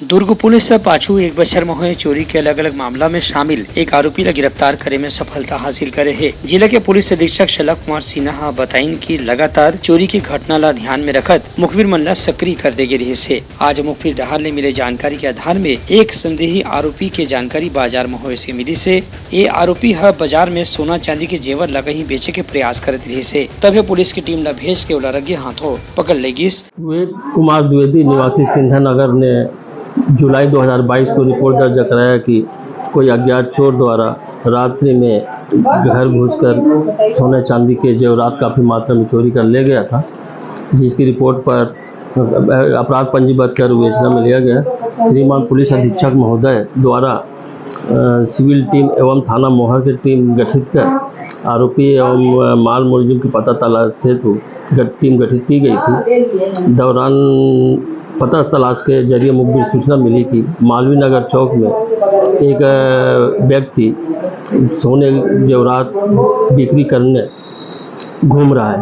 दुर्ग police पाछू एक बछर में हुए चोरी के अलग अलग मामला में शामिल एक आरोपी ला गिरफ्तार करे में सफलता हासिल करे है। जिले के पुलिस अधीक्षक शलभ कुमार सिन्हा बताइन कि लगातार चोरी की घटना ला ध्यान में रखत मुखबिर मन ला सक्रिय कर दे रही है। आज मुखबिर डहार ले मिले जानकारी के आधार में एक संदेही आरोपी के जानकारी बाजार में हुए से मिली से ये आरोपी है बाजार में सोना चांदी के जेवर ला कहीं बेचे के प्रयास करते रही से, तभी पुलिस की टीम ला भेज के उला रगे हाथों पकड़ लेगी। कुमार द्विवेदी निवासी सिंधा नगर ने जुलाई 2022 को रिपोर्ट दर्ज कराया कि कोई अज्ञात चोर द्वारा रात्रि में घर घुसकर सोने चांदी के जेवरात काफ़ी मात्रा में चोरी कर ले गया था, जिसकी रिपोर्ट पर अपराध पंजीबद्ध कर विवेचना में लिया गया। श्रीमान पुलिस अधीक्षक महोदय द्वारा सिविल टीम एवं थाना मोहर की टीम गठित कर आरोपी एवं माल मुलजिम की पता तलाश हेतु टीम गठित की गई थी। दौरान पता तलाश के जरिए मुखबिर सूचना मिली कि मालवीय नगर चौक में एक व्यक्ति सोने जेवरात बिक्री करने घूम रहा है,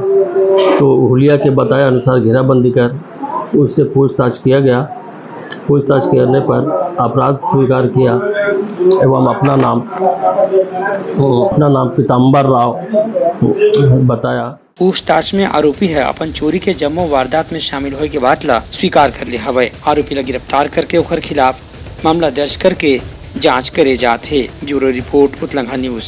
तो हुलिया के बताए अनुसार घेराबंदी कर उससे पूछताछ किया गया। पूछताछ करने पर अपराध स्वीकार किया एवं अपना नाम पीताम्बर राव बताया। पूछताछ में आरोपी है अपन चोरी के जम्मो वारदात में शामिल होए के बात ला स्वीकार कर ले हवे। आरोपी ला गिरफ्तार करके ओकर खिलाफ मामला दर्ज करके जांच करे जात है। ब्यूरो रिपोर्ट उत्तलंघा न्यूज।